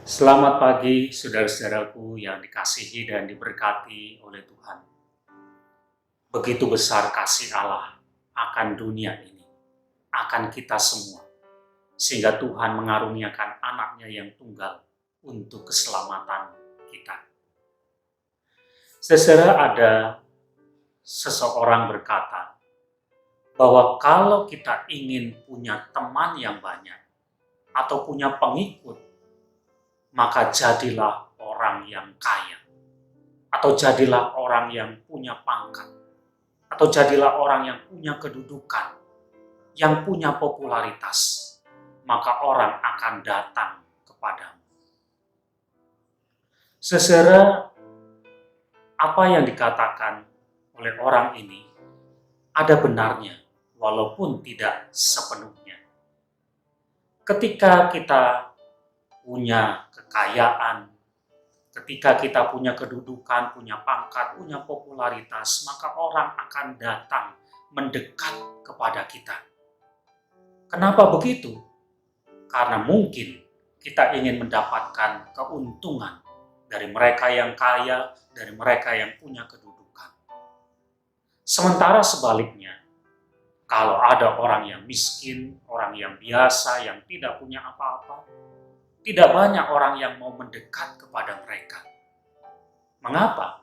Selamat pagi, saudara-saudaraku yang dikasihi dan diberkati oleh Tuhan. Begitu besar kasih Allah akan dunia ini, akan kita semua, sehingga Tuhan mengaruniakan anaknya yang tunggal untuk keselamatan kita. Saudara, ada seseorang berkata bahwa kalau kita ingin punya teman yang banyak atau punya pengikut, maka jadilah orang yang kaya, atau jadilah orang yang punya pangkat, atau jadilah orang yang punya kedudukan, yang punya popularitas, maka orang akan datang kepadamu. Saudara, apa yang dikatakan oleh orang ini ada benarnya, walaupun tidak sepenuhnya. Ketika kita punya kekayaan, ketika kita punya kedudukan, punya pangkat, punya popularitas, maka orang akan datang mendekat kepada kita. Kenapa begitu? Karena mungkin kita ingin mendapatkan keuntungan dari mereka yang kaya, dari mereka yang punya kedudukan. Sementara sebaliknya, kalau ada orang yang miskin, orang yang biasa, yang tidak punya apa-apa, tidak banyak orang yang mau mendekat kepada mereka. Mengapa?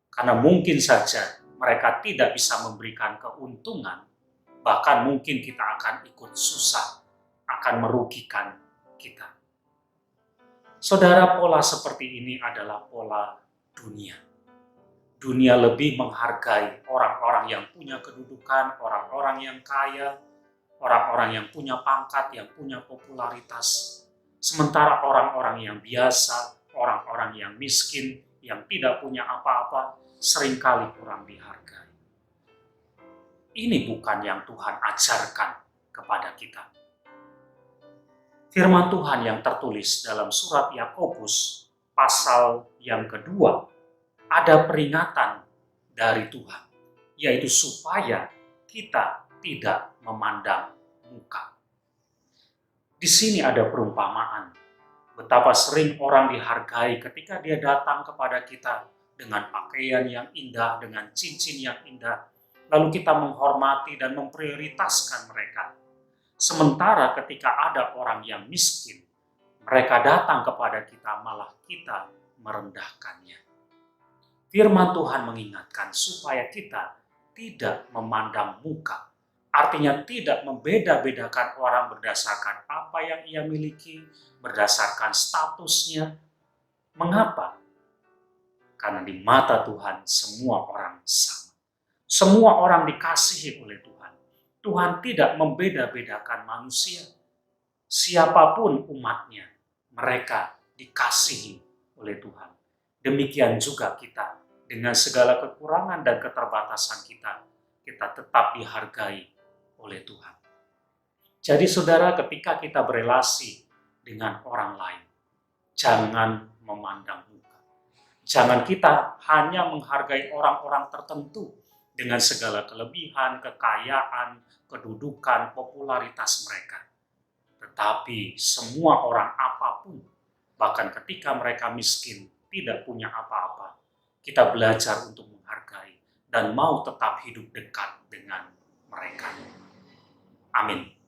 Karena mungkin saja mereka tidak bisa memberikan keuntungan, bahkan mungkin kita akan ikut susah, akan merugikan kita. Saudara, pola seperti ini adalah pola dunia. Dunia lebih menghargai orang-orang yang punya kedudukan, orang-orang yang kaya, orang-orang yang punya pangkat, yang punya popularitas. Sementara orang-orang yang biasa, orang-orang yang miskin, yang tidak punya apa-apa, seringkali kurang dihargai. Ini bukan yang Tuhan ajarkan kepada kita. Firman Tuhan yang tertulis dalam surat Yakobus pasal yang kedua, ada peringatan dari Tuhan, yaitu supaya kita tidak memandang muka. Di sini ada perumpamaan betapa sering orang dihargai ketika dia datang kepada kita dengan pakaian yang indah, dengan cincin yang indah, lalu kita menghormati dan memprioritaskan mereka. Sementara ketika ada orang yang miskin, mereka datang kepada kita, malah kita merendahkannya. Firman Tuhan mengingatkan supaya kita tidak memandang muka. Artinya tidak membeda-bedakan orang berdasarkan apa yang ia miliki, berdasarkan statusnya. Mengapa? Karena di mata Tuhan semua orang sama. Semua orang dikasihi oleh Tuhan. Tuhan tidak membeda-bedakan manusia. Siapapun umatnya, mereka dikasihi oleh Tuhan. Demikian juga kita, dengan segala kekurangan dan keterbatasan kita tetap dihargai oleh Tuhan. Jadi saudara, ketika kita berelasi dengan orang lain, jangan memandang muka. Jangan kita hanya menghargai orang-orang tertentu dengan segala kelebihan, kekayaan, kedudukan, popularitas mereka. Tetapi semua orang apapun, bahkan ketika mereka miskin, tidak punya apa-apa, kita belajar untuk menghargai dan mau tetap hidup dekat dengan mereka. Amin.